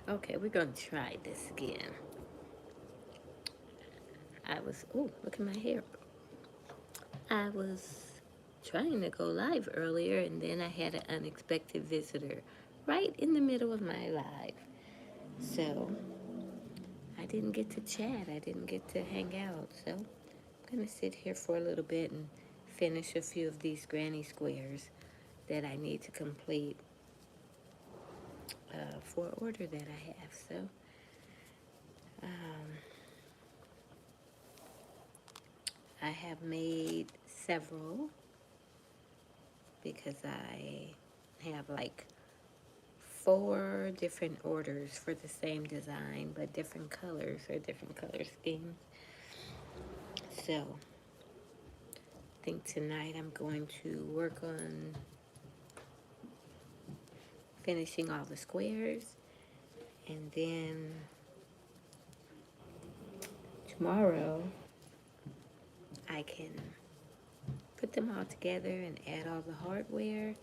Okay, we're going to try this again. Oh, look at my hair. I was trying to go live earlier, and then I had an unexpected visitor right in the middle of my live. So I didn't get to chat. I didn't get to hang out. So I'm going to sit here for a little bit and finish a few of these granny squares that I need to complete for an order that I have. So um, I have made several because I have like 4 different orders for the same design, but different colors or different color schemes. So I think tonight I'm going to work on finishing all the squares, and then tomorrow I can put them all together and add all the hardware,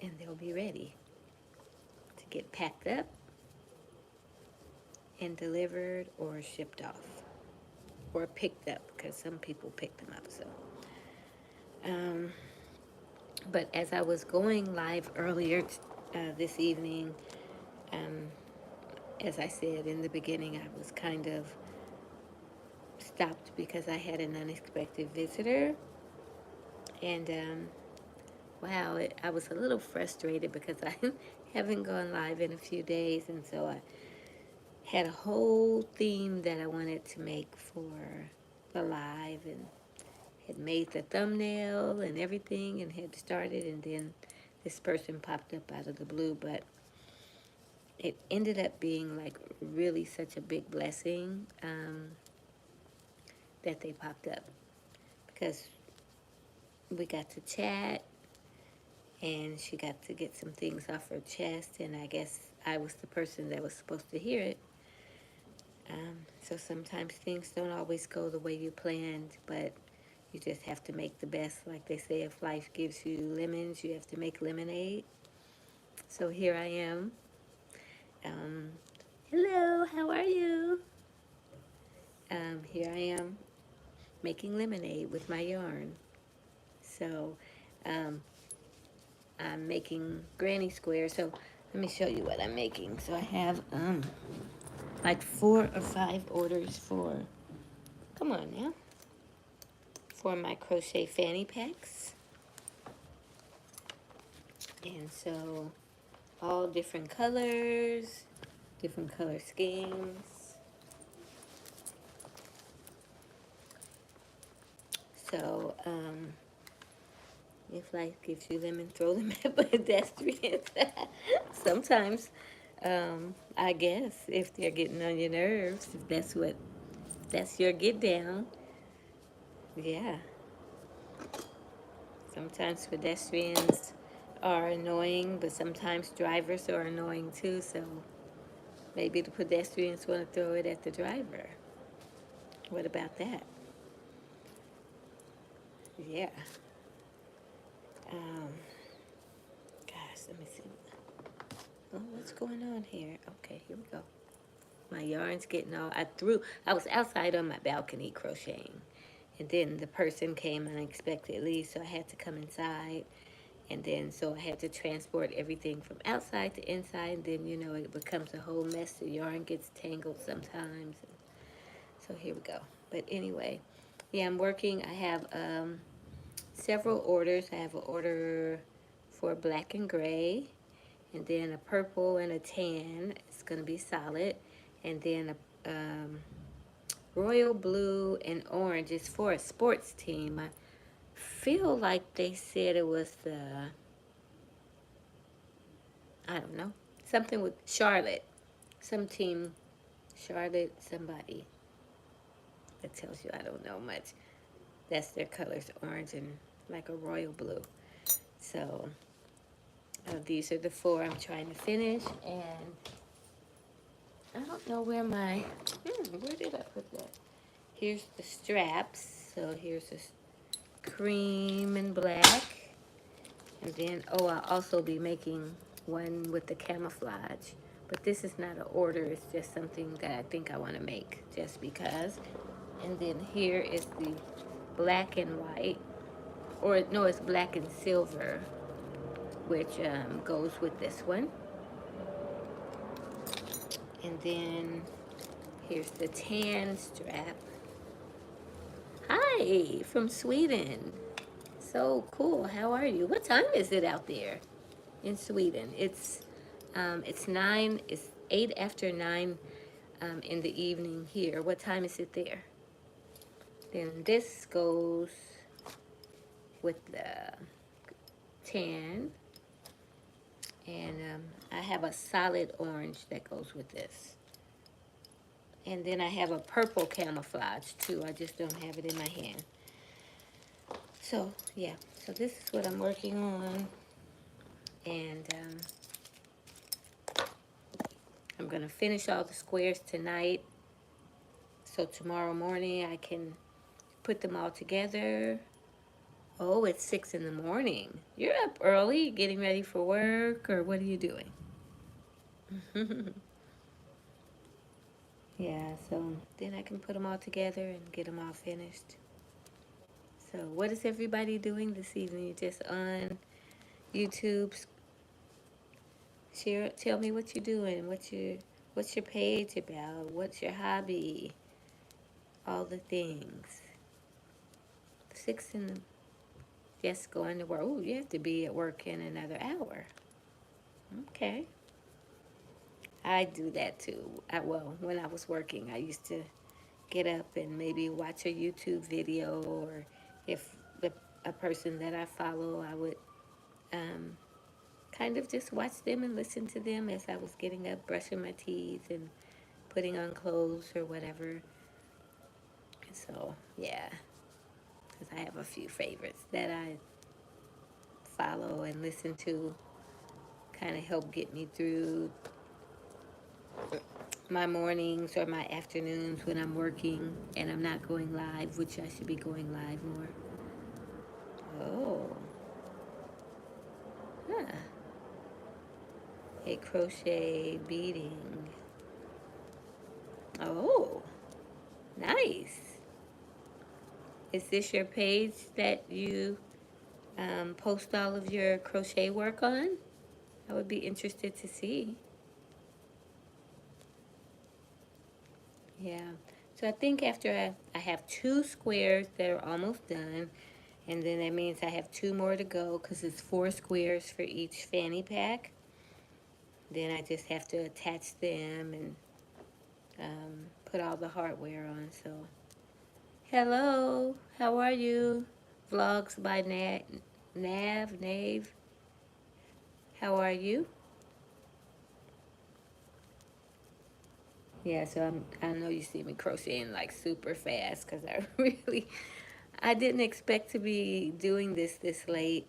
and they'll be ready to get packed up and delivered or shipped off or picked up, because some people pick them up. So but as I was going live earlier this evening, um, as I said in the beginning, I was kind of stopped because I had an unexpected visitor. And wow, I was a little frustrated because I haven't gone live in a few days. And so I had a whole theme that I wanted to make for the live, and had made the thumbnail and everything and had started, and then this person popped up out of the blue. But it ended up being like really such a big blessing that they popped up, because we got to chat and she got to get some things off her chest, and I guess I was the person that was supposed to hear it. So sometimes things don't always go the way you planned, but you just have to make the best. Like they say, if life gives you lemons, you have to make lemonade. So here I am. Um, Hello, how are you? Here I am making lemonade with my yarn. So um, I'm making granny squares. So let me show you what I'm making. So I have like 4 or 5 orders for, come on now, for my crochet fanny packs. And so all different colors, different color schemes. So if life gives you lemon, throw them at pedestrians. Sometimes, I guess, if they're getting on your nerves, if that's your get down, yeah. Sometimes pedestrians are annoying, but sometimes drivers are annoying too, so maybe the pedestrians want to throw it at the driver. What about that? Yeah. Um, Gosh, let me see. Oh, what's going on here? Okay, here we go. My yarn's getting all, I was outside on my balcony crocheting. And then the person came unexpectedly, so I had to come inside. And then, so I had to transport everything from outside to inside. And then, it becomes a whole mess. The yarn gets tangled sometimes. So here we go. But anyway, yeah, I'm working. I have several orders. I have an order for black and gray, and then a purple and a tan. It's going to be solid. And then a royal blue and orange is for a sports team. I feel like they said it was I don't know, something with Charlotte. Some team, Charlotte, somebody. That tells you I don't know much. That's their colors, orange and like a royal blue. So these are the 4 I'm trying to finish, and I don't know where where did I put that? Here's the straps. So here's this cream and black. And then, I'll also be making one with the camouflage. But this is not an order, it's just something that I think I want to make just because. And then here is the black and white, or no, it's black and silver, which goes with this one. And then here's the tan strap. Hi, from Sweden. So cool. How are you? What time is it out there in Sweden? It's 9. It's 8 after 9 in the evening here. What time is it there? Then this goes with the tan, and I have a solid orange that goes with this. And then I have a purple camouflage too. I just don't have it in my hand. So yeah, so this is what I'm working on, and I'm gonna finish all the squares tonight, so tomorrow morning I can put them all together. Oh, it's 6 in the morning. You're up early, getting ready for work, or what are you doing? Yeah, so then I can put them all together and get them all finished. So what is everybody doing this evening? You're just on YouTube. Share, tell me what you're doing. What's your page about? What's your hobby? All the things. 6 in the, just going to work. Oh, you have to be at work in another hour. Okay. I do that too. Well, when I was working, I used to get up and maybe watch a YouTube video, or if a person that I follow, I would um, kind of just watch them and listen to them as I was getting up, brushing my teeth, and putting on clothes or whatever. So, yeah, because I have a few favorites that I follow and listen to, kind of help get me through my mornings or my afternoons when I'm working and I'm not going live, which I should be going live more. Oh, huh. A crochet beading. Oh, nice. Is this your page that you post all of your crochet work on? I would be interested to see. Yeah. So I think after I have 2 squares that are almost done, and then that means I have 2 more to go because it's 4 squares for each fanny pack. Then I just have to attach them and put all the hardware on. So, hello, how are you? Vlogs by Nave. How are you? Yeah, so I know you see me crocheting like super fast because I didn't expect to be doing this late.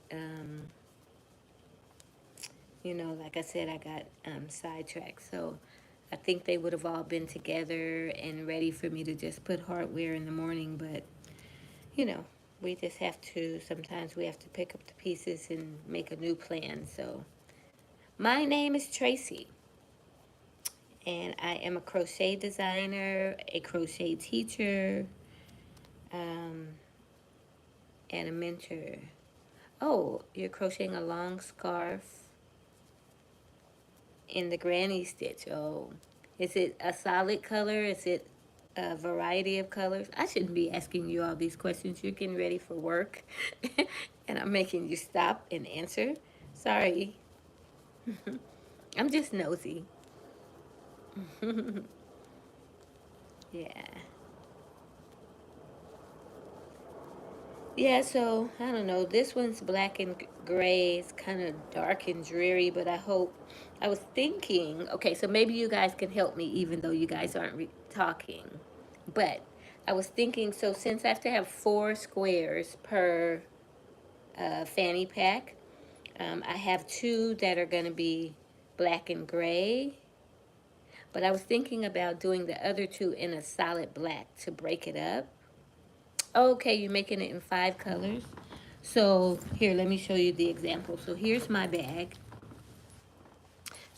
Like I said, I got sidetracked. So I think they would have all been together and ready for me to just put hardware in the morning. But, you know, we just have to, sometimes we have to pick up the pieces and make a new plan. So my name is Tracy, and I am a crochet designer, a crochet teacher, um, and a mentor. Oh, you're crocheting a long scarf in the granny stitch. Oh, is it a solid color? Is it a variety of colors? I shouldn't be asking you all these questions. You're getting ready for work, and I'm making you stop and answer. Sorry. I'm just nosy. Yeah. Yeah, so I don't know. This one's black and gray. It's kind of dark and dreary, but I was thinking, okay, so maybe you guys can help me even though you guys aren't talking. But I was thinking, so since I have to have 4 squares per fanny pack, I have 2 that are going to be black and gray. But I was thinking about doing the other 2 in a solid black to break it up. Okay, you're making it in 5 colors. So here, let me show you the example. So here's my bag.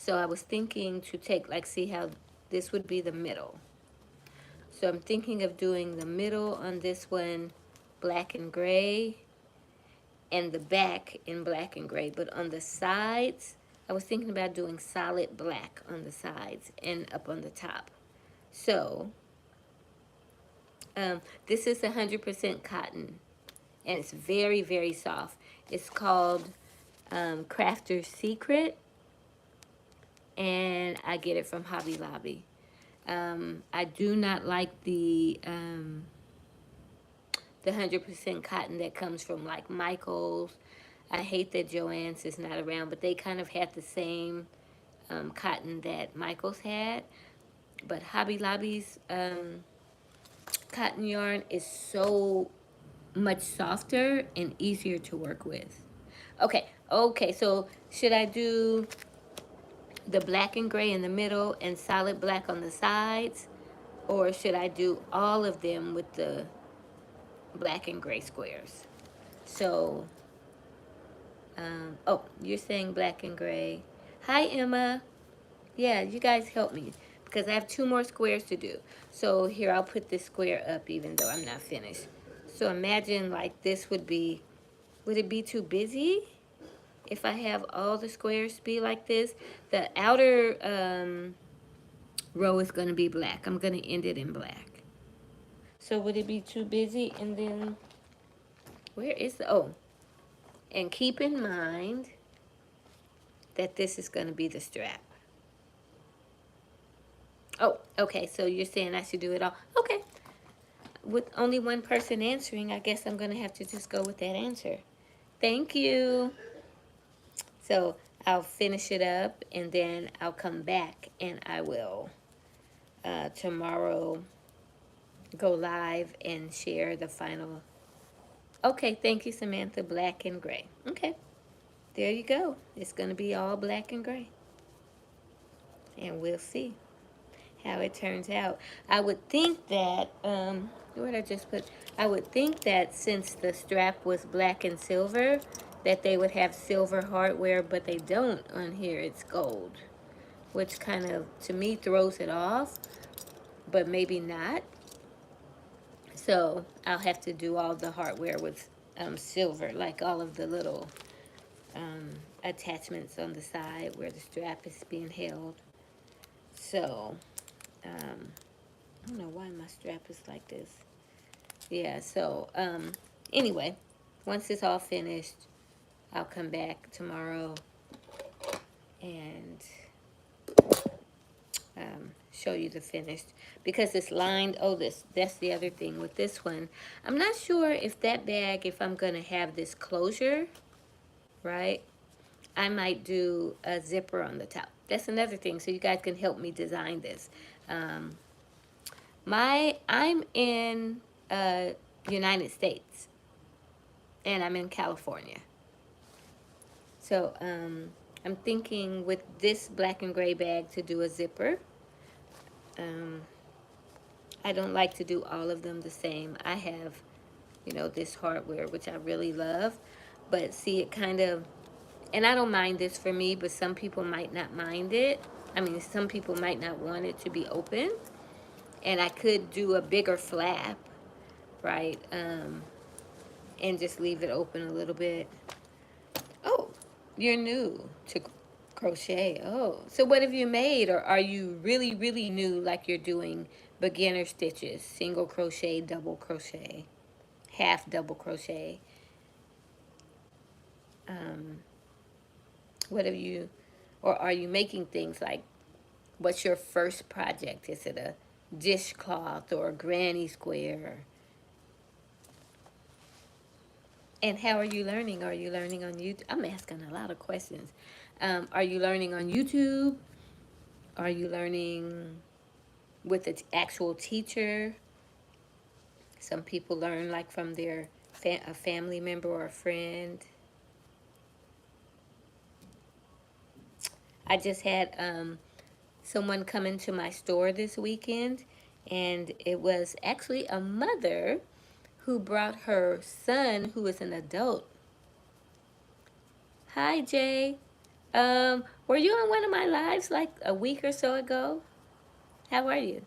So I was thinking to take, like, see how this would be the middle. So I'm thinking of doing the middle on this one black and gray, and the back in black and gray. But on the sides, I was thinking about doing solid black on the sides and up on the top. So this is 100% cotton, and it's very, very soft. It's called Crafter's Secret, and I get it from Hobby Lobby. I do not like the 100% cotton that comes from like Michael's. I hate that Joann's is not around, but they kind of had the same cotton that Michael's had. But Hobby Lobby's cotton yarn is so much softer and easier to work with. Okay, so should I do the black and gray in the middle and solid black on the sides? Or should I do all of them with the black and gray squares? So, oh, you're saying black and gray. Hi, Emma. Yeah, you guys help me because I have 2 more squares to do. So here, I'll put this square up even though I'm not finished. So imagine like this would it be too busy if I have all the squares be like this? The outer row is going to be black. I'm going to end it in black. So would it be too busy? And then, where is the, oh, and keep in mind that this is going to be the strap. Oh, okay, so you're saying I should do it all. Okay. With only one person answering, I guess I'm going to have to just go with that answer. Thank you. So I'll finish it up, and then I'll come back, and I will tomorrow go live and share the final. Okay, thank you, Samantha. Black and gray. Okay, there you go. It's going to be all black and gray. And we'll see how it turns out. I would think that, what did I just put? I would think that since the strap was black and silver, that they would have silver hardware, but they don't on here. It's gold, which kind of, to me, throws it off, but maybe not. So I'll have to do all the hardware with silver, like all of the little attachments on the side where the strap is being held. So, I don't know why my strap is like this. Yeah, so, anyway, once it's all finished, I'll come back tomorrow and show you the finished, because it's lined. Oh, that's the other thing with this one. I'm not sure if that bag, if I'm gonna have this closure, right? I might do a zipper on the top. That's another thing, so you guys can help me design this. I'm in United States, and I'm in California. So I'm thinking with this black and gray bag to do a zipper. I don't like to do all of them the same. I have, this hardware, which I really love. But see, it kind of, and I don't mind this for me, but some people might not mind it. I mean, some people might not want it to be open. And I could do a bigger flap, right? And just leave it open a little bit. Oh, you're new to crochet. Oh, so what have you made? Or are you really, really new, like you're doing beginner stitches, single crochet, double crochet, half double crochet? What have you, or are you making things like, what's your first project? Is it a dishcloth or a granny square? And how are you learning? Are you learning on YouTube? I'm asking a lot of questions. Are you learning on YouTube? Are you learning with an actual teacher? Some people learn like from their a family member or a friend. I just had someone come into my store this weekend, and it was actually a mother who brought her son, who is an adult. Hi, Jay. Were you on one of my lives like a week or so ago? How are you?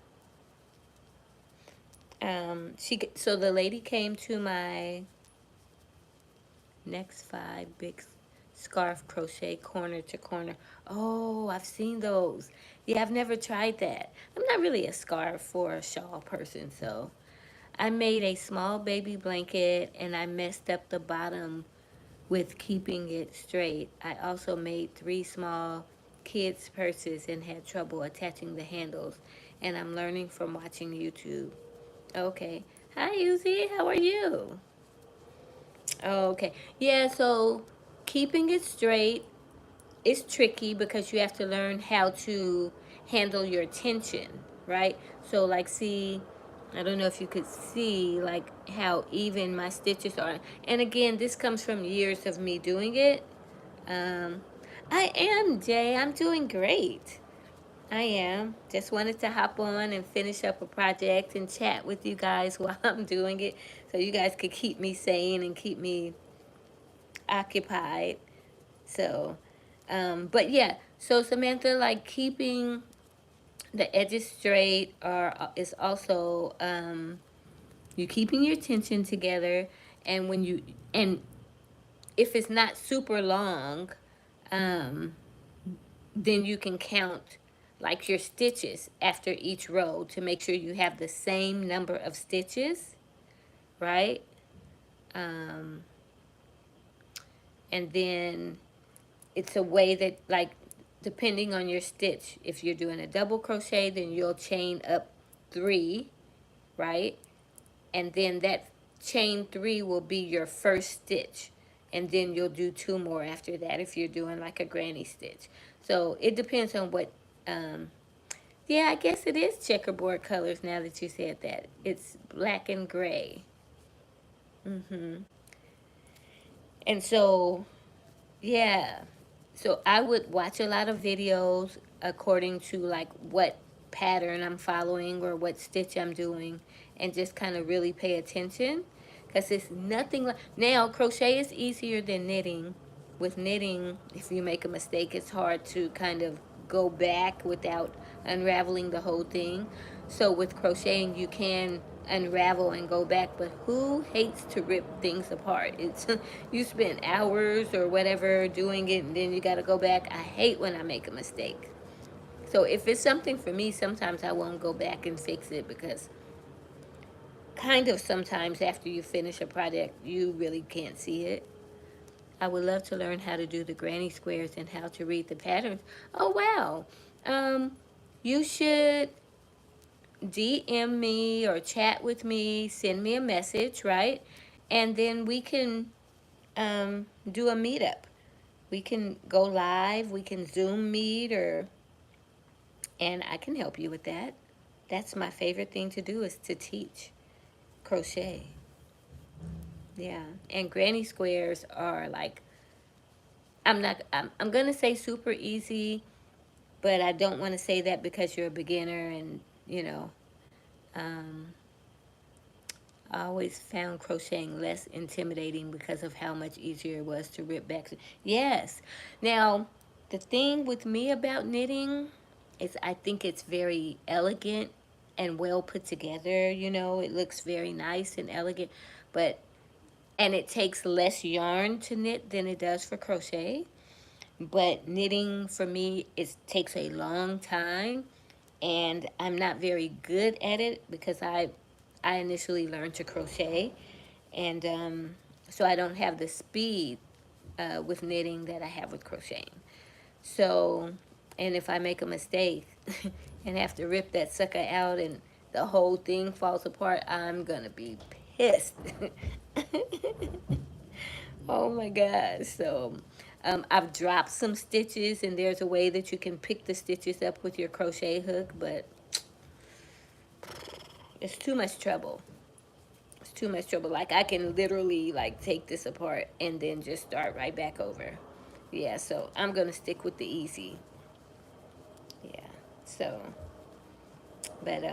So the lady came to my next five big scarf crochet corner to corner. Oh, I've seen those. Yeah, I've never tried that. I'm not really a scarf or a shawl person, so I made a small baby blanket and I messed up the bottom with keeping it straight. I also made three small kids' purses and had trouble attaching the handles. And I'm learning from watching YouTube. Okay. Hi, Uzi. How are you? Okay. Yeah, so keeping it straight is tricky because you have to learn how to handle your tension, right? So, like, see, I don't know if you could see, like, how even my stitches are. And again, this comes from years of me doing it. Um, I am, Jay. I'm doing great. I am. Just wanted to hop on and finish up a project and chat with you guys while I'm doing it so you guys could keep me sane and keep me occupied. So, but yeah, so Samantha, like keeping the edges straight is also you keeping your tension together, and and if it's not super long, um, then you can count like your stitches after each row to make sure you have the same number of stitches, right? Um, and then it's a way that like depending on your stitch, if you're doing a double crochet, then you'll chain up three, right? And then that chain three will be your first stitch, and then you'll do two more after that if you're doing like a granny stitch. So it depends on what um yeah, I guess it is checkerboard colors now that you said that. It's black and gray. And so yeah. So I would watch a lot of videos according to like what pattern I'm following or what stitch I'm doing, and just kind of really pay attention because it's nothing like now crochet is easier than knitting. With knitting, if you make a mistake, it's hard to kind of go back without unraveling the whole thing. So with crocheting, you can unravel and go back, but who hates to rip things apart? It's you spend hours or whatever doing it, and then you got to go back. I hate when I make a mistake. So if it's something for me, sometimes I won't go back and fix it because kind of sometimes after you finish a project, you really can't see it. I would love to learn how to do the granny squares and how to read the patterns. Oh, wow. Um, you should DM me or chat with me, send me a message, right? And then we can do a meetup. We can go live, we can Zoom meet, or and I can help you with that. That's my favorite thing to do is to teach crochet. Yeah, and granny squares are like I'm gonna say super easy, but I don't want to say that because you're a beginner and you know um, I always found crocheting less intimidating because of how much easier it was to rip back. Yes. Now, the thing with me about knitting is I think it's very elegant and well put together. You know, it looks very nice and elegant, but and it takes less yarn to knit than it does for crochet. But knitting for me, it takes a long time, and I'm not very good at it because I initially learned to crochet, and so I don't have the speed with knitting that I have with crocheting. So, and if I make a mistake and have to rip that sucker out and the whole thing falls apart, I'm gonna be pissed. Oh my gosh. So I've dropped some stitches, and there's a way that you can pick the stitches up with your crochet hook, but it's too much trouble. It's too much trouble. Like I can literally like take this apart and then just start right back over. Yeah, so I'm gonna stick with the easy. Yeah. So, but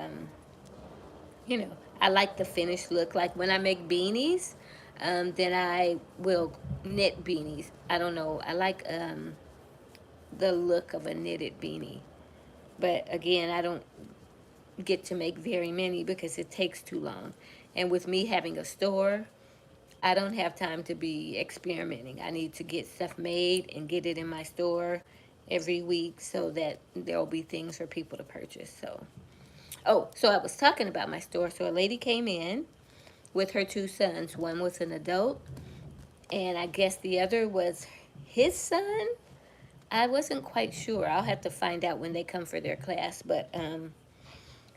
you know, I like the finished look. Like when I make beanies, then I will knit beanies. I don't know. I like the look of a knitted beanie. But again, I don't get to make very many because it takes too long. And with me having a store, I don't have time to be experimenting. I need to get stuff made and get it in my store every week so that there'll be things for people to purchase. So, oh, so I was talking about my store. So a lady came in with her two sons. One was an adult, and I guess the other was his son. I wasn't quite sure. I'll have to find out when they come for their class, but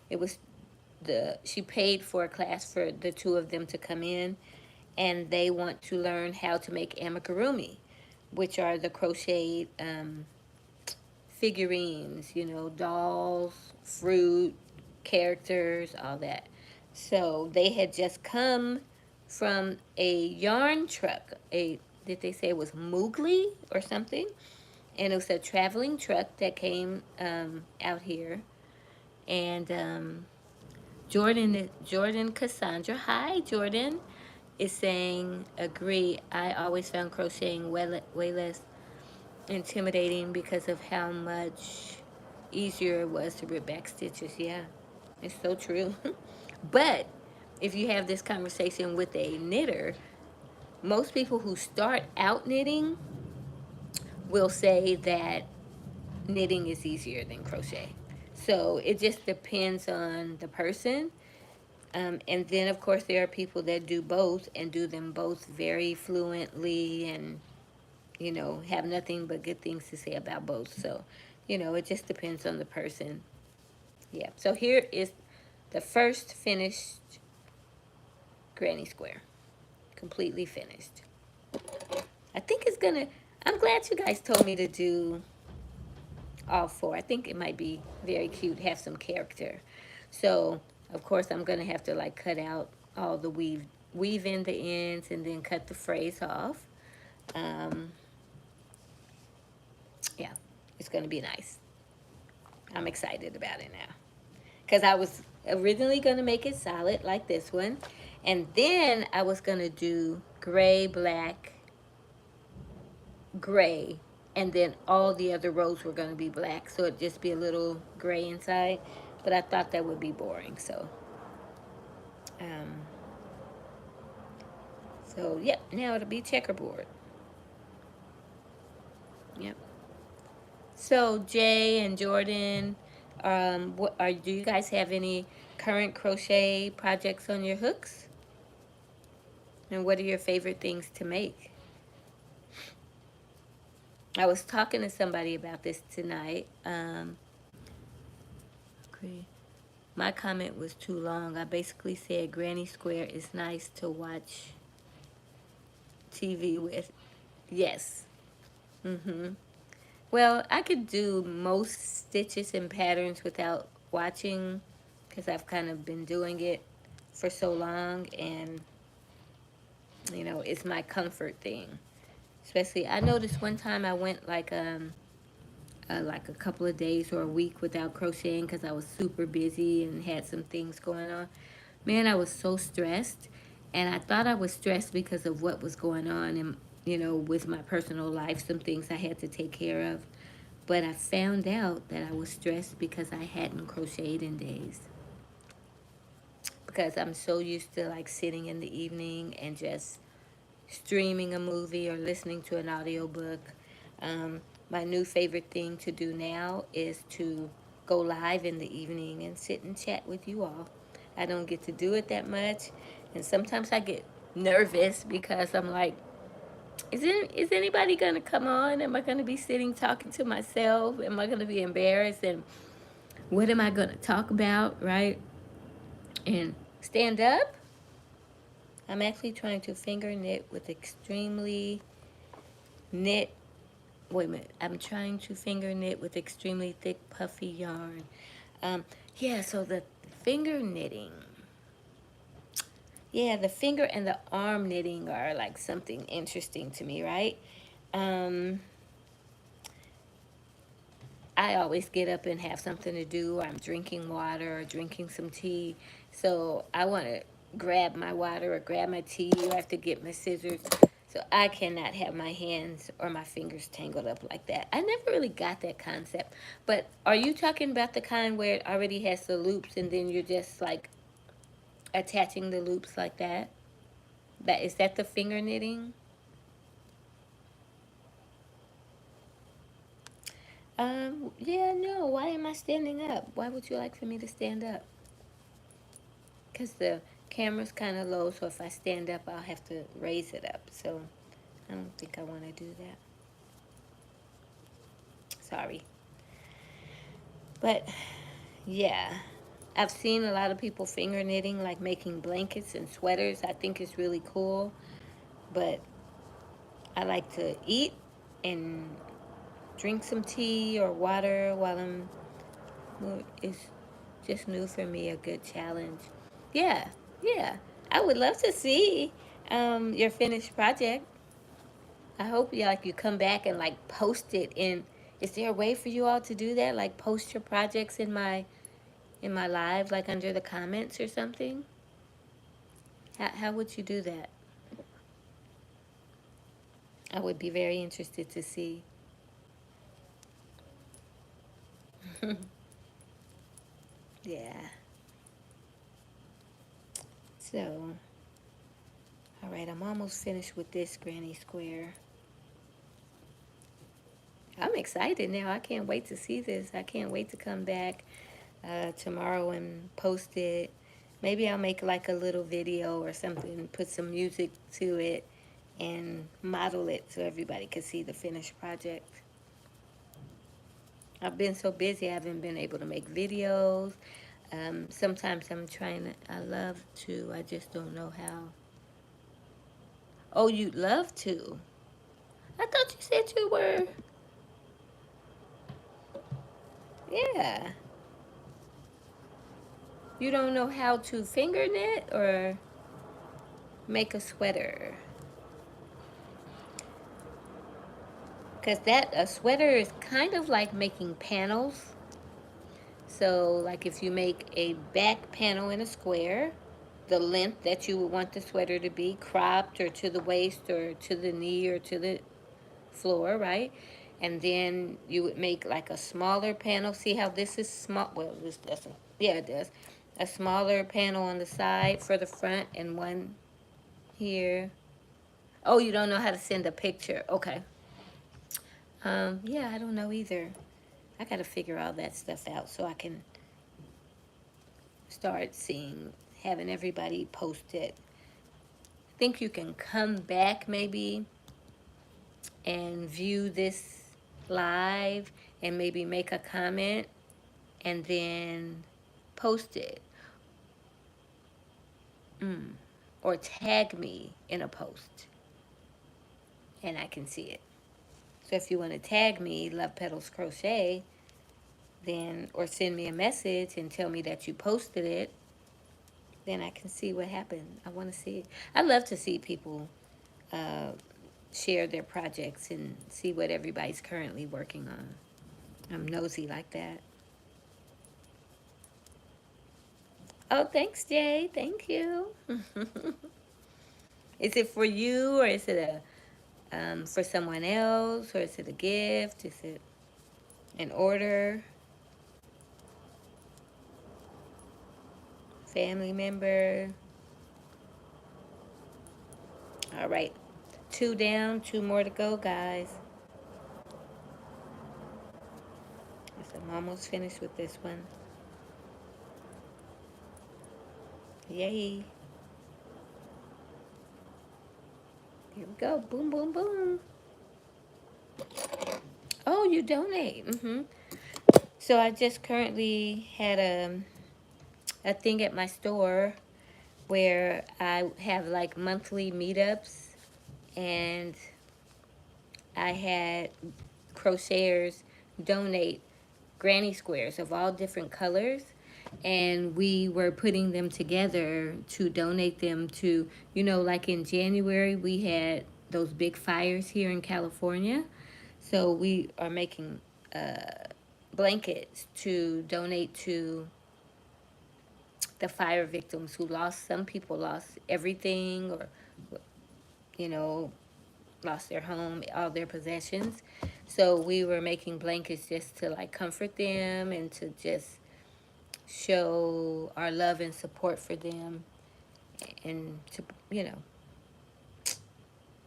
it was she paid for a class for the two of them to come in, and they want to learn how to make amigurumi, which are the crocheted figurines, you know, dolls, fruit, characters, all that. So they had just come from a yarn truck. Did they say it was Moogly or something? And it was a traveling truck that came out here. And Jordan Cassandra, hi Jordan, is saying, agree. I always found crocheting way less intimidating because of how much easier it was to rip back stitches. Yeah, it's so true. But if you have this conversation with a knitter, most people who start out knitting will say that knitting is easier than crochet. So it just depends on the person. And then, of course, there are people that do both and do them both very fluently and, you know, have nothing but good things to say about both. So, you know, it just depends on the person. Yeah. So here is the first finished granny square. Completely finished. I think it's gonna, I'm glad you guys told me to do all four. I think it might be very cute, have some character. So, of course, I'm gonna have to like cut out all the weave in the ends and then cut the phrase off. Um, yeah, it's gonna be nice. I'm excited about it now. Because I was originally gonna make it solid like this one. And then I was gonna do gray, black, gray, and then all the other rows were going to be black, so it'd just be a little gray inside. But I thought that would be boring, um, so yep. Now it'll be checkerboard. Yep. So Jay and Jordan, what are? Do you guys have any current crochet projects on your hooks? And what are your favorite things to make? I was talking to somebody about this tonight. Okay. My comment was too long. I basically said Granny Square is nice to watch TV with. Yes. Mm-hmm. Well, I could do most stitches and patterns without watching because I've kind of been doing it for so long, and you know, it's my comfort thing. Especially, I noticed one time I went like a couple of days or a week without crocheting because I was super busy and had some things going on. Man, I was so stressed, and I thought I was stressed because of what was going on and, you know, with my personal life, some things I had to take care of. But I found out that I was stressed because I hadn't crocheted in days. Because I'm so used to like sitting in the evening and just streaming a movie or listening to an audiobook. Um, my new favorite thing to do now is to go live in the evening and sit and chat with you all. I don't get to do it that much, and sometimes I get nervous because I'm like, is anybody gonna come on? Am I gonna be sitting talking to myself? Am I gonna be embarrassed? And what am I gonna talk about, right? And stand up. I'm actually trying to finger knit with extremely knit. Wait a minute. I'm trying to finger knit with extremely thick, puffy yarn. Yeah, so the finger knitting. Yeah, the finger and the arm knitting are like something interesting to me, right? Um, I always get up and have something to do. Or I'm drinking water or drinking some tea. So I want to grab my water or grab my tea, or I have to get my scissors. So I cannot have my hands or my fingers tangled up like that. I never really got that concept. But are you talking about the kind where it already has the loops and then you're just like attaching the loops like that? That is that the finger knitting? Yeah, no. Why am I standing up? Why would you like for me to stand up? Because the camera's kind of low, so if I stand up, I'll have to raise it up. So I don't think I want to do that. Sorry. But yeah, I've seen a lot of people finger knitting, like making blankets and sweaters. I think it's really cool. But I like to eat and drink some tea or water while I'm. It's just new for me, a good challenge. Yeah, yeah. I would love to see your finished project. I hope you come back and like post it in. Is there a way for you all to do that? Like post your projects in my live, like under the comments or something? How would you do that? I would be very interested to see. Yeah. So, all right, I'm almost finished with this granny square. I'm excited now. I can't wait to see this. I can't wait to come back tomorrow and post it. Maybe I'll make like a little video or something, put some music to it, and model it so everybody can see the finished project. I've been so busy, I haven't been able to make videos. Sometimes I'm trying to, I love to, I just don't know how. Oh, you'd love to? I thought you said you were. Yeah. You don't know how to finger knit or make a sweater? Because a sweater is kind of like making panels. So, like if you make a back panel in a square, the length that you would want the sweater to be, cropped or to the waist or to the knee or to the floor, right? And then you would make like a smaller panel. See how this is small? Well, this doesn't. Yeah, it does. A smaller panel on the side for the front and one here. Oh, you don't know how to send a picture. Okay. Yeah, I don't know either. I got to figure all that stuff out so I can start having everybody post it. I think you can come back maybe and view this live and maybe make a comment and then post it. Or tag me in a post and I can see it. So if you want to tag me, Love Petals Crochet, then, or send me a message and tell me that you posted it, then I can see what happened. I want to see it. I love to see people uh, share their projects and see what everybody's currently working on. I'm nosy like that. Oh, thanks, Jay. Thank you. Is it for you or is it for someone else or is it a gift? Is it an order? Family member? All right. 2 down, 2 more to go, guys. I'm almost finished with this one. Yay. Here we go. Boom, boom, boom. Oh, you donate. So I just currently had a thing at my store where I have like monthly meetups and I had crocheters donate granny squares of all different colors and we were putting them together to donate them to, like in January we had those big fires here in California. So we are making blankets to donate to the fire victims who lost, some people lost everything or, you know, lost their home, all their possessions. So we were making blankets just to like comfort them and to just show our love and support for them, and to, you know,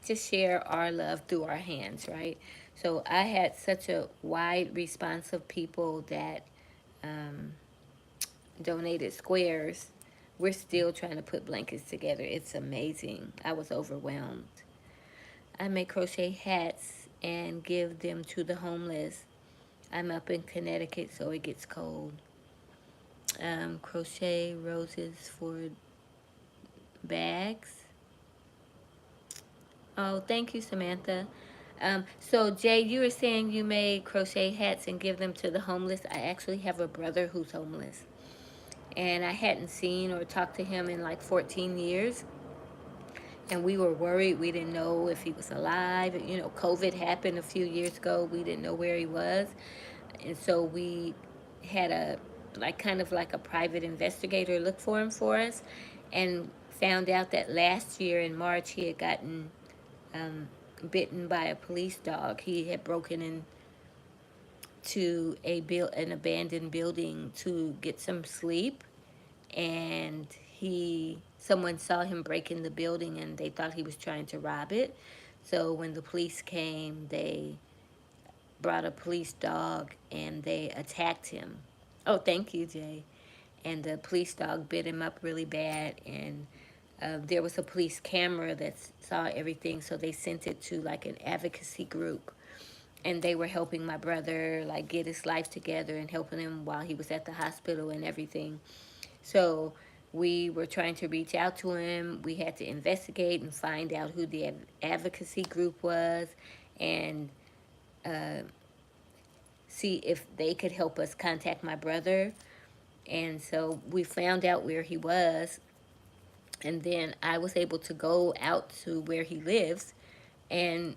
just share our love through our hands, right? So I had such a wide response of people that um, donated squares. We're still trying to put blankets together. It's amazing. I was overwhelmed. I make crochet hats and give them to the homeless. I'm up in Connecticut, so it gets cold. Crochet roses for bags. Oh, thank you, Samantha. So Jay, you were saying you made crochet hats and give them to the homeless. I actually have a brother who's homeless, and I hadn't seen or talked to him in like 14 years. And we were worried. We didn't know if he was alive. You know, COVID happened a few years ago. We didn't know where he was. And so we had a, like, kind of like a private investigator look for him for us, and found out that last year in March he had gotten um, bitten by a police dog. He had broken into an abandoned building to get some sleep, and someone saw him break in the building and they thought he was trying to rob it. So when the police came, they brought a police dog and they attacked him. Oh, thank you, Jay. And the police dog bit him up really bad, and there was a police camera that saw everything, so they sent it to like an advocacy group, and they were helping my brother like get his life together and helping him while he was at the hospital and everything. So we were trying to reach out to him. We had to investigate and find out who the advocacy group was, and uh, see if they could help us contact my brother. And so we found out where he was, and then I was able to go out to where he lives. And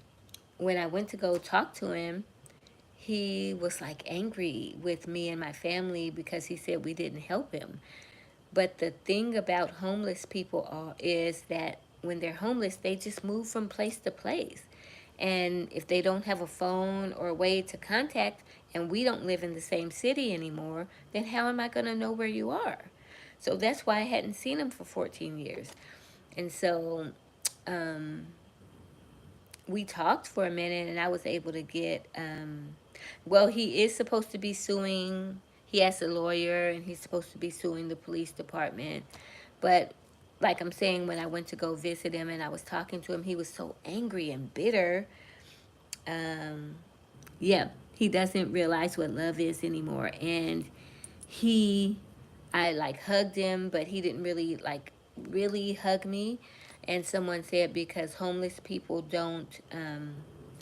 when I went to go talk to him, he was like angry with me and my family because he said we didn't help him. But the thing about homeless people is that when they're homeless, they just move from place to place. And if they don't have a phone or a way to contact, and we don't live in the same city anymore, then how am I going to know where you are? So that's why I hadn't seen him for 14 years. And so um, we talked for a minute, and I was able to get, well, he is supposed to be suing. He has a lawyer, and he's supposed to be suing the police department. But like I'm saying, when I went to go visit him and I was talking to him, he was so angry and bitter. Um, yeah, he doesn't realize what love is anymore. And he, I like hugged him, but he didn't really like really hug me. And someone said because homeless people don't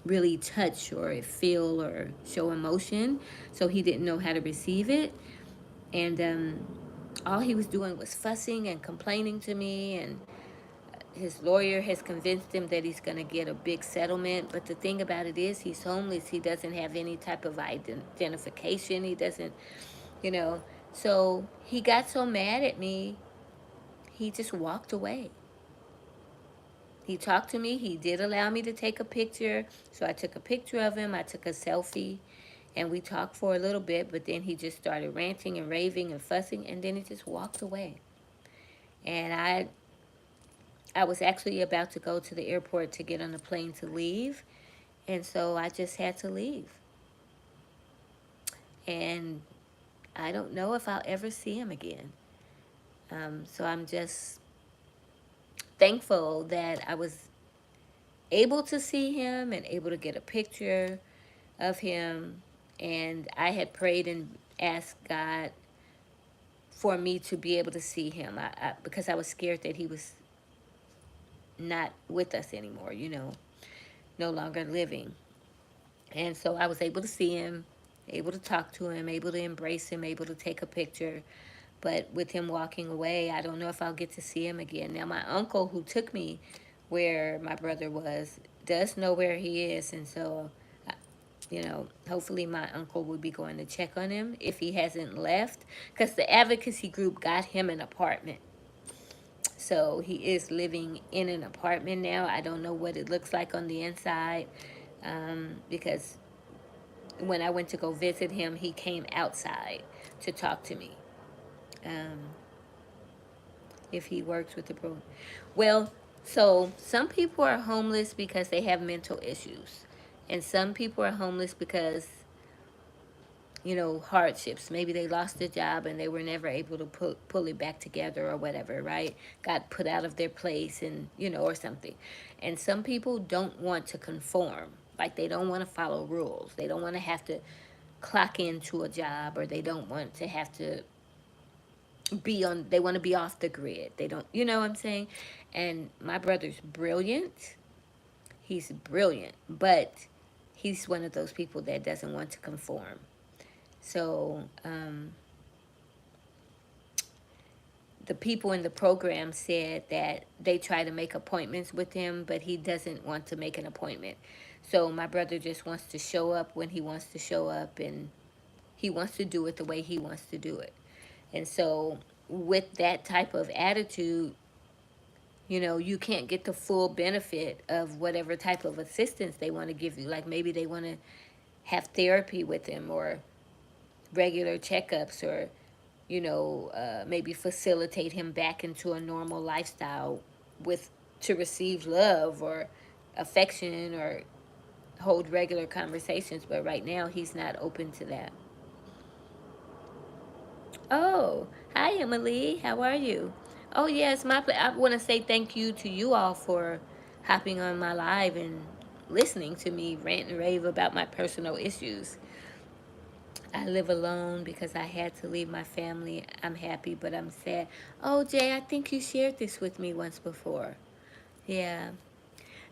really touch or feel or show emotion, so he didn't know how to receive it. And all he was doing was fussing and complaining to me, and his lawyer has convinced him that he's going to get a big settlement. But the thing about it is, he's homeless. He doesn't have any type of identification. He doesn't, you know. So he got so mad at me, he just walked away. He talked to me. He did allow me to take a picture. So I took a picture of him. I took a selfie. And we talked for a little bit. But then he just started ranting and raving and fussing. And then he just walked away. And I was actually about to go to the airport to get on a plane to leave. And so I just had to leave. And I don't know if I'll ever see him again. So I'm just thankful that I was able to see him and able to get a picture of him. And I had prayed and asked God for me to be able to see him, because I was scared that he was not with us anymore, no longer living. And so I was able to see him, able to talk to him, able to embrace him, able to take a picture. But with him walking away, I don't know if I'll get to see him again. Now, my uncle who took me where my brother was does know where he is. And so, hopefully my uncle will be going to check on him if he hasn't left. Because the advocacy group got him an apartment. So he is living in an apartment now. I don't know what it looks like on the inside, because when I went to go visit him, he came outside to talk to me. Um, if he works with the program. Well, so some people are homeless because they have mental issues. And some people are homeless because, hardships. Maybe they lost their job and they were never able to pull it back together or whatever, right? Got put out of their place and, or something. And some people don't want to conform. Like they don't want to follow rules. They don't want to have to clock into a job, or they don't want to have to they want to be off the grid. They don't, you know what I'm saying? And my brother's brilliant. He's brilliant, but he's one of those people that doesn't want to conform. So the people in the program said that they try to make appointments with him, but he doesn't want to make an appointment. So my brother just wants to show up when he wants to show up, and he wants to do it the way he wants to do it. And so with that type of attitude, you can't get the full benefit of whatever type of assistance they want to give you. Like maybe they want to have therapy with him, or regular checkups, or, maybe facilitate him back into a normal lifestyle to receive love or affection, or hold regular conversations. But right now, he's not open to that. Oh, hi, Emily. How are you? Oh, yes, I want to say thank you to you all for hopping on my live and listening to me rant and rave about my personal issues. I live alone because I had to leave my family. I'm happy, but I'm sad. Oh, Jay, I think you shared this with me once before. Yeah.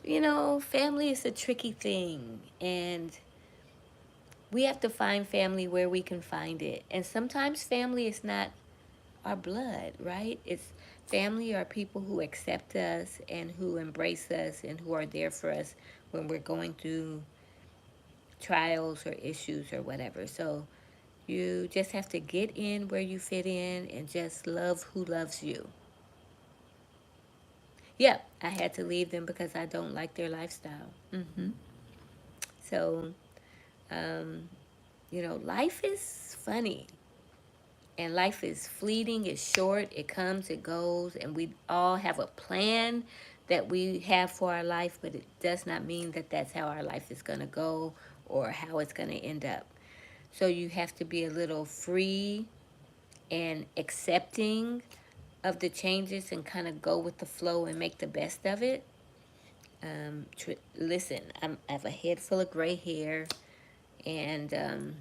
Family is a tricky thing, and we have to find family where we can find it. And sometimes family is not our blood, right? It's family are people who accept us and who embrace us and who are there for us when we're going through trials or issues or whatever. So you just have to get in where you fit in and just love who loves you. Yep, I had to leave them because I don't like their lifestyle. So, um, life is funny. And life is fleeting, it's short, it comes, it goes, and we all have a plan that we have for our life, but it does not mean that that's how our life is going to go or how it's going to end up. So you have to be a little free and accepting of the changes and kind of go with the flow and make the best of it. Listen, I have a head full of gray hair, and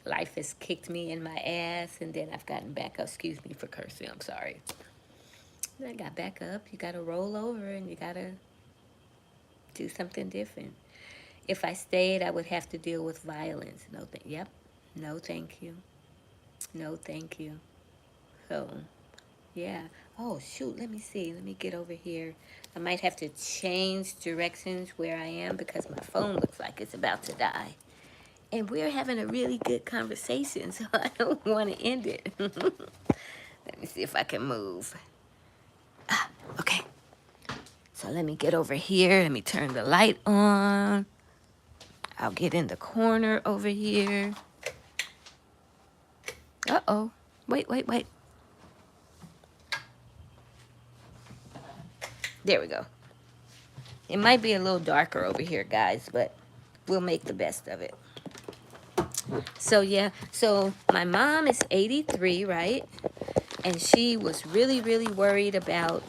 life has kicked me in my ass, and then I've gotten back up. Excuse me for cursing, I'm sorry. I got back up. You gotta roll over and you gotta do something different. If I stayed, I would have to deal with violence. Yep. No, thank you. No, thank you. So, yeah. Oh, shoot. Let me see. Let me get over here. I might have to change directions where I am because my phone looks like it's about to die. And we're having a really good conversation, so I don't want to end it. Let me see if I can move. Okay. So let me get over here. Let me turn the light on. I'll get in the corner over here. Uh-oh. Wait. There we go. It might be a little darker over here, guys, but we'll make the best of it. So, yeah. So, my mom is 83, right? And she was really, really worried about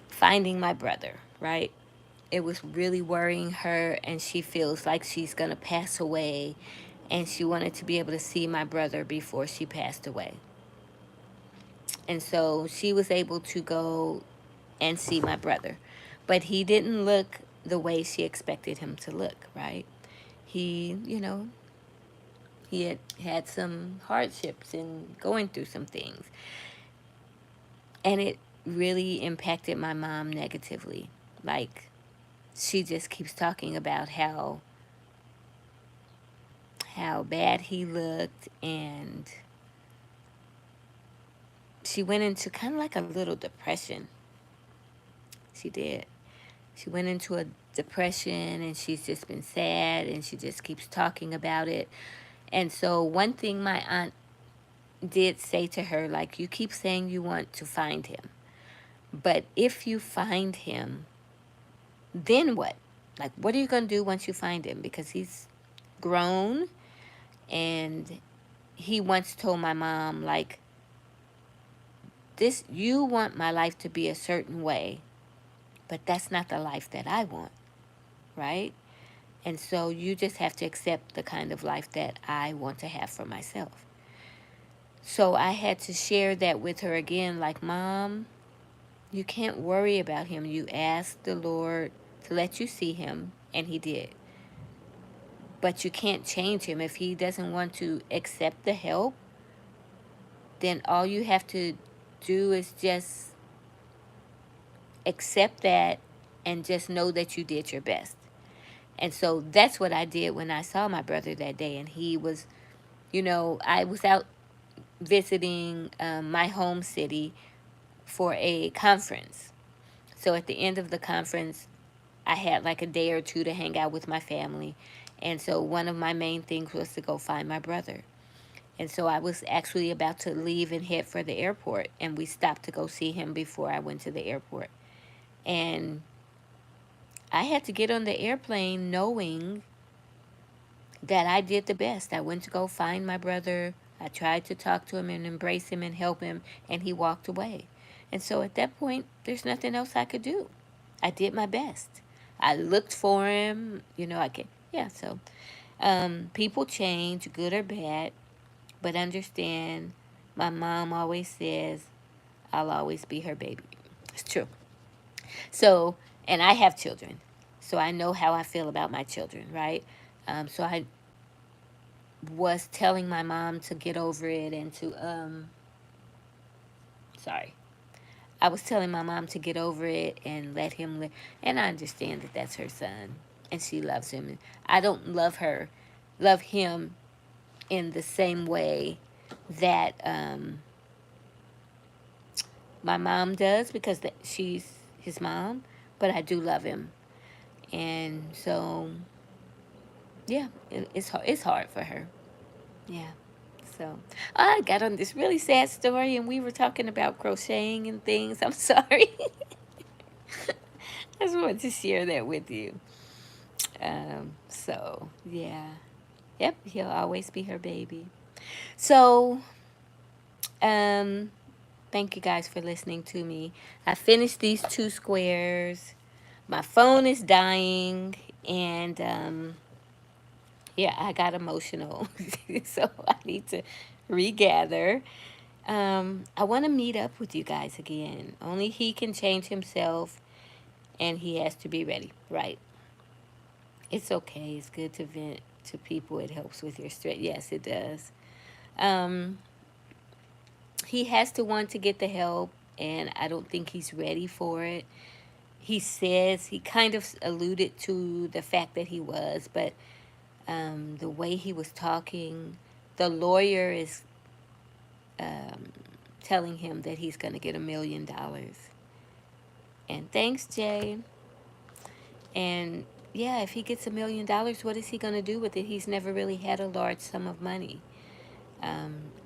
finding my brother, right? It was really worrying her, and she feels like she's going to pass away, and she wanted to be able to see my brother before she passed away. And so she was able to go and see my brother. But he didn't look the way she expected him to look, right? He, he had some hardships and going through some things. And it really impacted my mom negatively. Like, she just keeps talking about how bad he looked, and she went into kind of like a little depression. She did. She went into a depression, and she's just been sad, and she just keeps talking about it. And so one thing my aunt did say to her, like, you keep saying you want to find him, but if you find him, then what? Like, what are you going to do once you find him? Because he's grown, and he once told my mom, like, this, you want my life to be a certain way, but that's not the life that I want, right? And so you just have to accept the kind of life that I want to have for myself. So I had to share that with her again, like, Mom, you can't worry about him. You asked the Lord to let you see him, and he did. But you can't change him. If he doesn't want to accept the help, then all you have to do is just accept that and just know that you did your best. And so that's what I did when I saw my brother that day. And he was, I was out visiting my home city for a conference. So at the end of the conference, I had like a day or two to hang out with my family. And so one of my main things was to go find my brother. And so I was actually about to leave and head for the airport. And we stopped to go see him before I went to the airport. And I had to get on the airplane knowing that I did the best. I went to go find my brother. I tried to talk to him and embrace him and help him, and he walked away. And so at that point, there's nothing else I could do. I did my best. I looked for him, I can, yeah, so people change, good or bad, but understand my mom always says, I'll always be her baby. It's true. So, and I have children, so I know how I feel about my children, right? So I was telling my mom to get over it and to, sorry. I was telling my mom to get over it and let him live. And I understand that that's her son and she loves him. I don't love him in the same way that my mom does because she's his mom, but I do love him. And so, yeah, it's hard for her. Yeah. So I got on this really sad story, and we were talking about crocheting and things. I'm sorry. I just wanted to share that with you. So yeah. Yep, he'll always be her baby. So, um, thank you guys for listening to me. I finished these 2 squares. My phone is dying, and yeah, I got emotional. So I need to regather. I want to meet up with you guys again. Only he can change himself, and he has to be ready, right? It's okay. It's good to vent to people. It helps with your stress. Yes, it does. Um, he has to want to get the help, and I don't think he's ready for it. He says he kind of alluded to the fact that he was, but the way he was talking, the lawyer is um, telling him that he's going to get $1 million. And thanks, Jay. And yeah, if he gets $1 million, what is he going to do with it? He's never really had a large sum of money.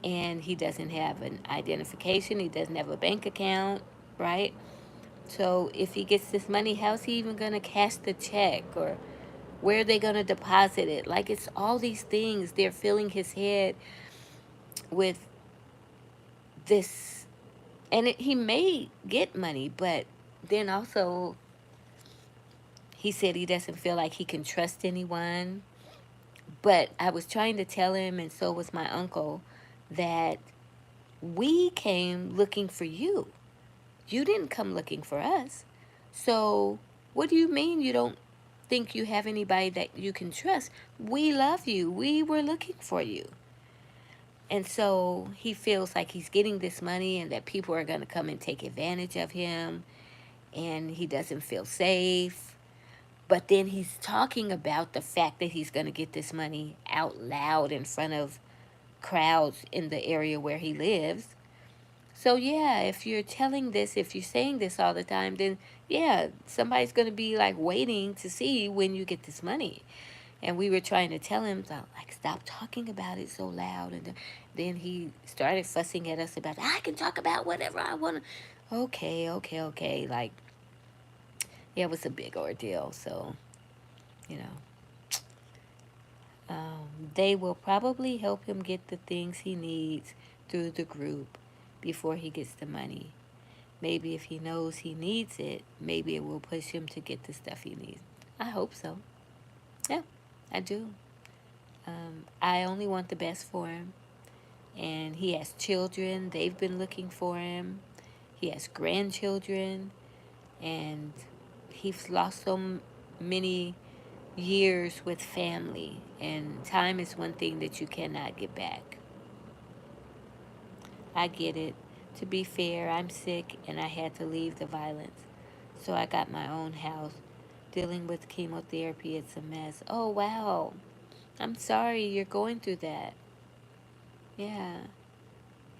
And he doesn't have an identification, he doesn't have a bank account, right? So if he gets this money, how's he even going to cash the check? Or where are they going to deposit it? Like, it's all these things. They're filling his head with this. And he may get money, but then also he said he doesn't feel like he can trust anyone. But I was trying to tell him, and so was my uncle, that we came looking for you. You didn't come looking for us. So what do you mean you don't think you have anybody that you can trust? We love you. We were looking for you. And so he feels like he's getting this money and that people are going to come and take advantage of him, and he doesn't feel safe. But then he's talking about the fact that he's going to get this money out loud in front of crowds in the area where he lives. So yeah, if you're telling this, if you're saying this all the time, then yeah, somebody's going to be like waiting to see when you get this money. And we were trying to tell him, like, stop talking about it so loud. And then he started fussing at us about, I can talk about whatever I want to. Okay, okay, okay. Like, yeah, it was a big ordeal. So, you know, they will probably help him get the things he needs through the group before he gets the money. Maybe if he knows he needs it, maybe it will push him to get the stuff he needs. I hope so. Yeah, I do. I only want the best for him. And he has children. They've been looking for him. He has grandchildren. And he's lost so many years with family. And time is one thing that you cannot get back. I get it. To be fair, I'm sick and I had to leave the violence. So I got my own house. Dealing with chemotherapy, it's a mess. Oh, wow. I'm sorry you're going through that. Yeah.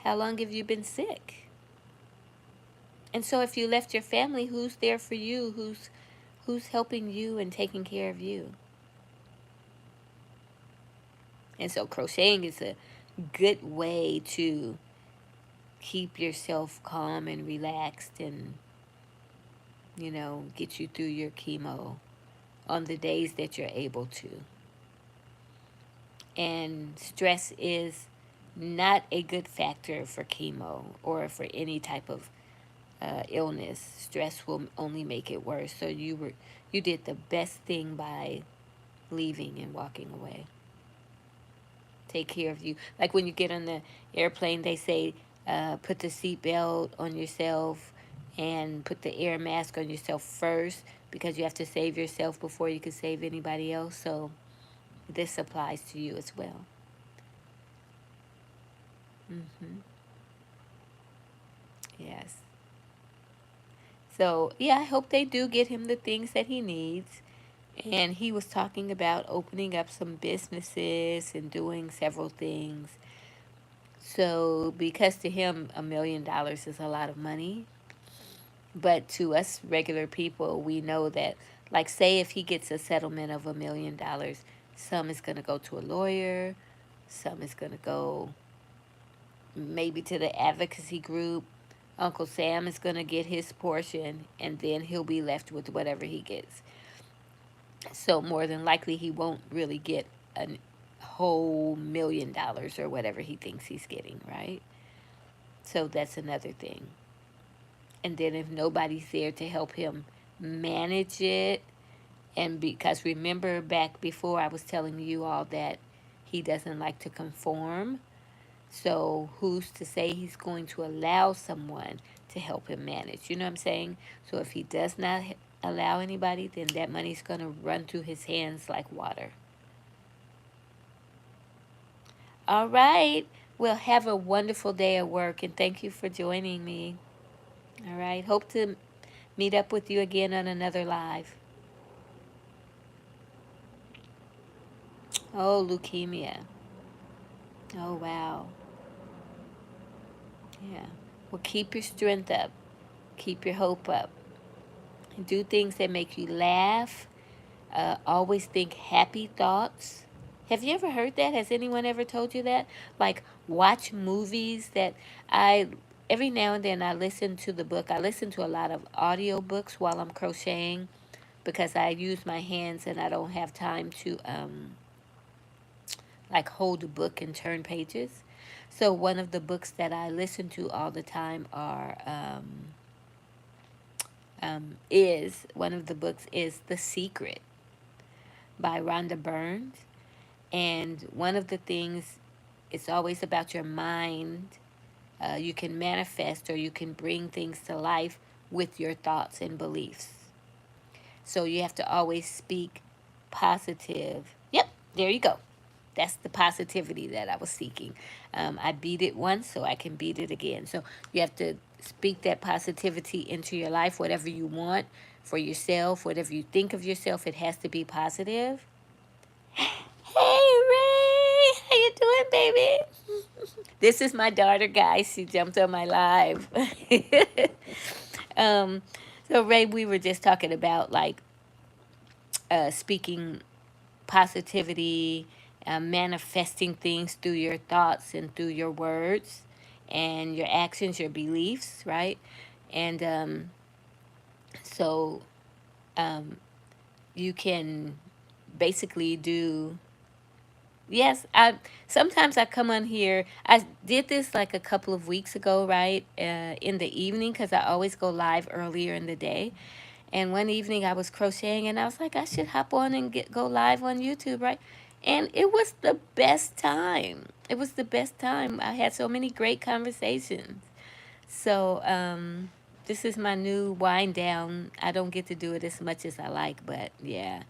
How long have you been sick? And so if you left your family, who's there for you? Who's helping you and taking care of you? And so crocheting is a good way to keep yourself calm and relaxed and, get you through your chemo on the days that you're able to. And stress is not a good factor for chemo or for any type of illness. Stress will only make it worse. So you did the best thing by leaving and walking away. Take care of you. Like when you get on the airplane, they say put the seatbelt on yourself and put the air mask on yourself first because you have to save yourself before you can save anybody else. So this applies to you as well. hmm Yes. So, yeah, I hope they do get him the things that he needs. And he was talking about opening up some businesses and doing several things. So, because to him, $1 million is a lot of money. But to us regular people, we know that, like, say if he gets a settlement of $1 million, some is going to go to a lawyer, some is going to go maybe to the advocacy group. Uncle Sam is going to get his portion, and then he'll be left with whatever he gets. So more than likely, he won't really get a whole $1 million or whatever he thinks he's getting, right? So that's another thing. And then if nobody's there to help him manage it, and because remember back before I was telling you all that he doesn't like to conform. So who's to say he's going to allow someone to help him manage? You know what I'm saying? So if he does not allow anybody, then that money's going to run through his hands like water. All right. Well, have a wonderful day at work, and thank you for joining me. All right. Hope to meet up with you again on another live. Oh, leukemia. Oh, wow. Yeah. Well, keep your strength up. Keep your hope up. Do things that make you laugh. Always think happy thoughts. Have you ever heard that? Has anyone ever told you that? Like, watch movies that I, every now and then I listen to the book. I listen to a lot of audio books while I'm crocheting because I use my hands and I don't have time to, like, hold a book and turn pages. So one of the books that I listen to all the time is one of the books is The Secret by Rhonda Burns. And one of the things, it's always about your mind. You can manifest or you can bring things to life with your thoughts and beliefs. So you have to always speak positive. Yep, there you go. That's the positivity that I was seeking. I beat it once, so I can beat it again. So you have to speak that positivity into your life, whatever you want for yourself, whatever you think of yourself, it has to be positive. Hey, Ray, how you doing, baby? This is my daughter, guys. She jumped on my live. um, so Ray, we were just talking about like speaking positivity, manifesting things through your thoughts and through your words and your actions, your beliefs, right? And so um, you can basically do. Yes, I sometimes I come on here. I did this like a couple of weeks ago, right? In the evening, because I always go live earlier in the day. And one evening I was crocheting, and I was like, I should hop on and go live on YouTube, right? And it was the best time. It was the best time. I had so many great conversations. So this is my new wind down. I don't get to do it as much as I like, but yeah.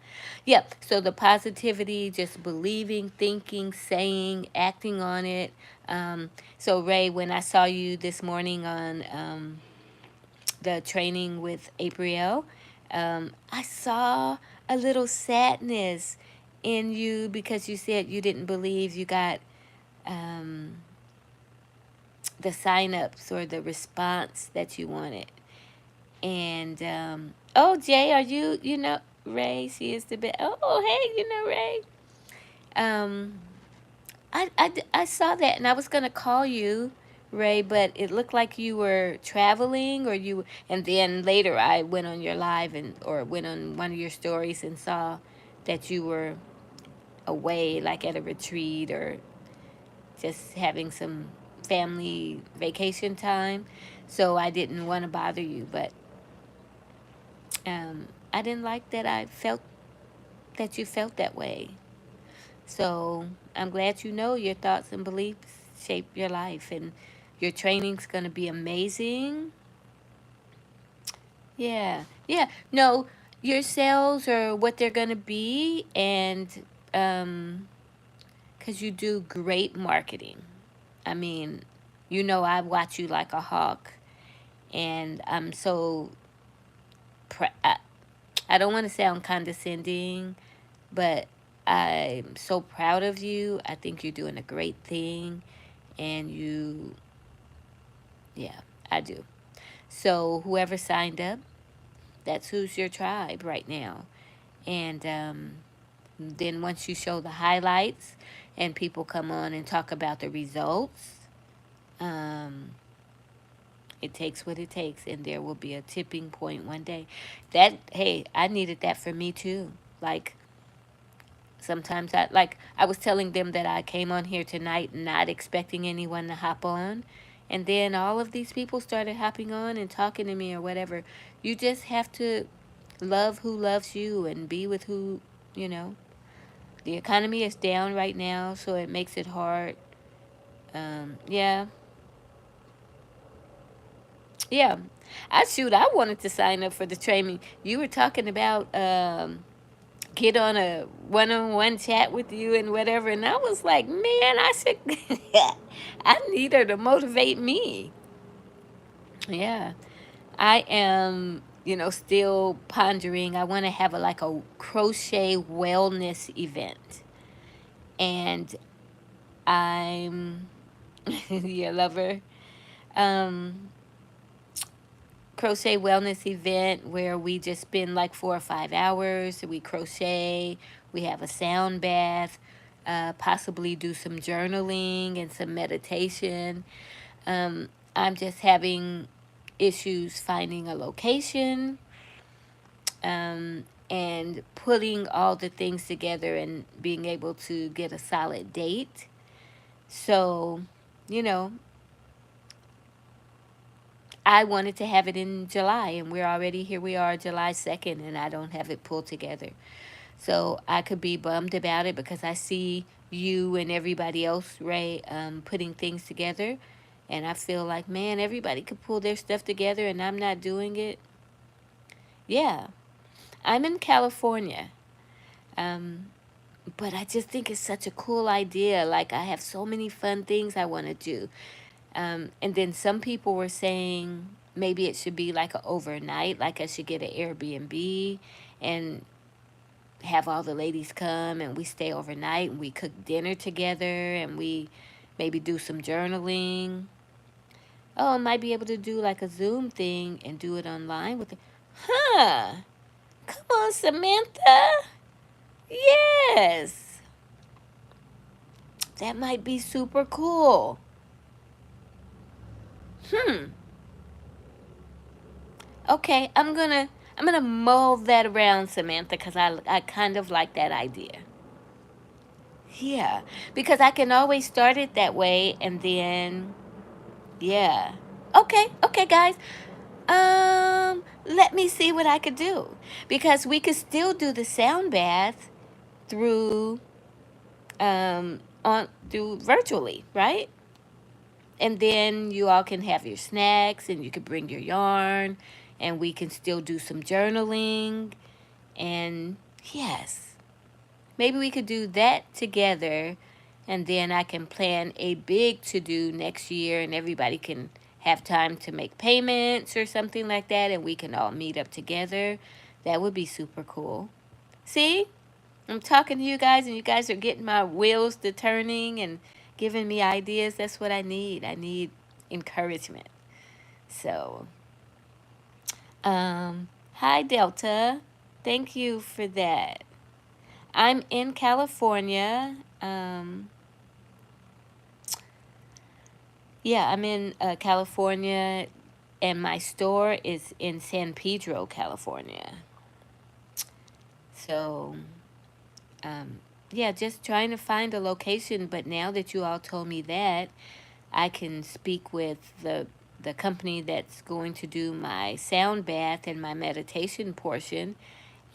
Yeah, so the positivity, just believing, thinking, saying, acting on it. So Ray, when I saw you this morning on the training with April, I saw a little sadness in you because you said you didn't believe you got um, the signups or the response that you wanted. And oh, Jay, are you? You know, Ray. She is the best. Oh, hey, you know, Ray. Um, I saw that, and I was gonna call you, Ray, but it looked like you were traveling, or you. And then later, I went on your live and or went on one of your stories and saw that you were away, like at a retreat or just having some family vacation time. So I didn't want to bother you, but I didn't like that I felt that you felt that way. So I'm glad you know your thoughts and beliefs shape your life, and your training's going to be amazing. Yeah, yeah. No, your sales are what they're going to be, and um, because you do great marketing. I mean, you know, I watch you like a hawk, and I'm so. I don't want to sound condescending, but I'm so proud of you. I think you're doing a great thing. And you, yeah, I do. So whoever signed up, that's who's your tribe right now. And then once you show the highlights and people come on and talk about the results, um, it takes what it takes. And there will be a tipping point one day. That, hey, I needed that for me too. Like, sometimes I was telling them that I came on here tonight not expecting anyone to hop on. And then all of these people started hopping on and talking to me or whatever. You just have to love who loves you and be with who, you know. The economy is down right now, so it makes it hard. Yeah. Yeah. I wanted to sign up for the training. You were talking about get on a one-on-one chat with you and whatever, and I was like, man, I should I need her to motivate me. Yeah, I am, still pondering. I want to have a crochet wellness event, and I'm your lover. um Crochet wellness event where we just spend like 4 or 5 hours. We crochet, we have a sound bath, possibly do some journaling and some meditation. I'm just having issues finding a location, and putting all the things together and being able to get a solid date. So, you know, I wanted to have it in July, and we're already here. We are July 2nd, and I don't have it pulled together. So I could be bummed about it because I see you and everybody else, Ray, putting things together. And I feel like, man, everybody could pull their stuff together, and I'm not doing it. Yeah, I'm in California. Um, but I just think it's such a cool idea. Like, I have so many fun things I want to do. And then some people were saying maybe it should be like an overnight, like I should get an Airbnb and have all the ladies come and we stay overnight and we cook dinner together and we maybe do some journaling. Oh, I might be able to do like a Zoom thing and do it online with it. Huh. Come on, Samantha. Yes. That might be super cool. Hmm. Okay, I'm gonna mull that around, Samantha, because I kind of like that idea. Yeah, because I can always start it that way and then yeah. Okay, guys. Let me see what I could do. Because we could still do the sound bath through on through virtually, right? And then you all can have your snacks and you can bring your yarn and we can still do some journaling and yes. Maybe we could do that together and then I can plan a big to do next year and everybody can have time to make payments or something like that and we can all meet up together. That would be super cool. See? I'm talking to you guys and you guys are getting my wheels to turning and giving me ideas. That's what I need. I need encouragement. So, hi Delta. Thank you for that. I'm in California. Yeah, I'm in California, and my store is in San Pedro, California. So, um, yeah, just trying to find a location. But now that you all told me that, I can speak with the company that's going to do my sound bath and my meditation portion,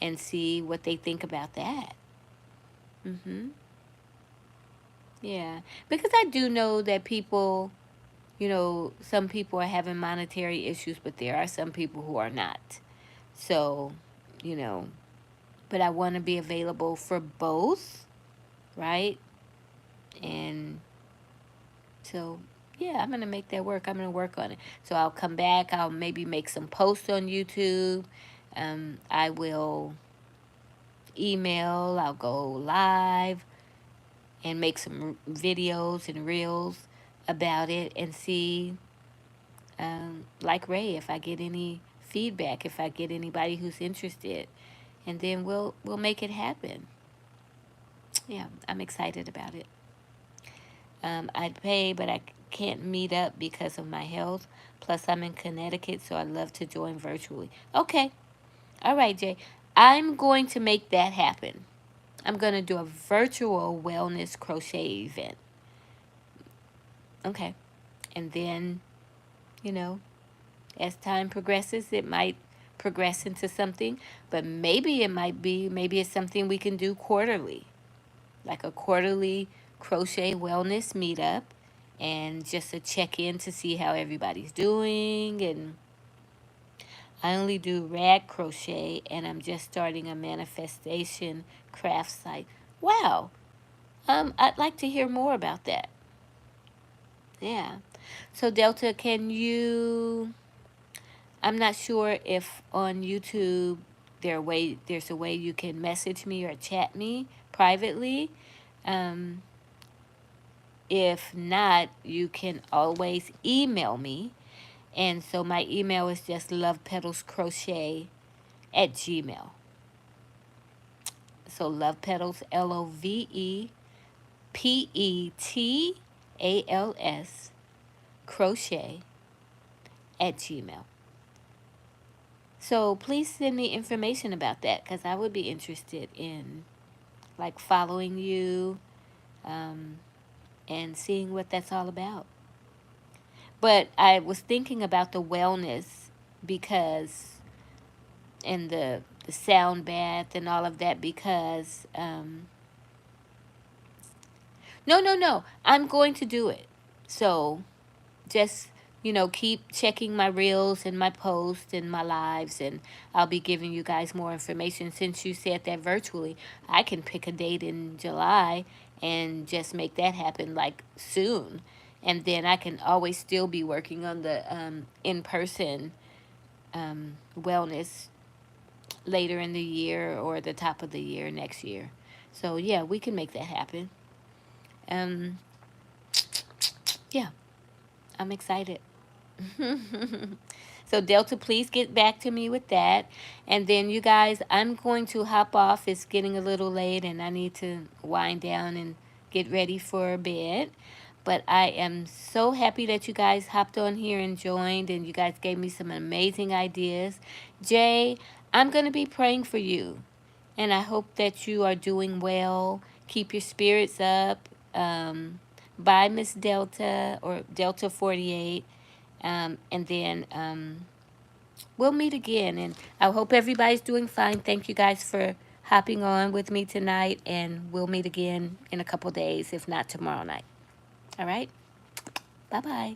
and see what they think about that. Mhm. Yeah, because I do know that people, some people are having monetary issues, but there are some people who are not. So, you know, but I want to be available for both, right? And so, yeah, I'm going to make that work. I'm going to work on it. So I'll come back. I'll maybe make some posts on YouTube. I will email. I'll go live and make some videos and reels about it and see, like Ray, if I get any feedback, if I get anybody who's interested, and then we'll make it happen. Yeah, I'm excited about it. I'd pay, but I can't meet up because of my health. Plus, I'm in Connecticut, so I'd love to join virtually. Okay, all right, Jay. I'm going to make that happen. I'm going to do a virtual wellness crochet event. Okay, and then, you know, as time progresses, it might progress into something, but maybe it's something we can do quarterly, like a quarterly crochet wellness meetup and just a check in to see how everybody's doing. And I only do rag crochet and I'm just starting a manifestation craft site. Wow. I'd like to hear more about that. Yeah. So Delta, I'm not sure if on YouTube there's a way you can message me or chat me privately. Um, if not, you can always email me. And so my email is just lovepetalscrochet@gmail. So love petals, LOVEPETALS crochet@gmail. So please send me information about that because I would be interested in like following you, um, and seeing what that's all about. But I was thinking about the wellness because and the sound bath and all of that because no, I'm going to do it. So just keep checking my reels and my posts and my lives, and I'll be giving you guys more information. Since you said that virtually, I can pick a date in July and just make that happen like soon, and then I can always still be working on the in-person wellness later in the year or the top of the year next year. So yeah, we can make that happen. um yeah, I'm excited. So Delta, please get back to me with that. And then you guys, I'm going to hop off. It's getting a little late and I need to wind down and get ready for bed. But I am so happy that you guys hopped on here and joined and you guys gave me some amazing ideas. Jay, I'm going to be praying for you. And I hope that you are doing well. Keep your spirits up. Bye, Miss Delta or Delta 48. And then we'll meet again. And I hope everybody's doing fine. Thank you guys for hopping on with me tonight. And we'll meet again in a couple days, if not tomorrow night. All right? Bye bye.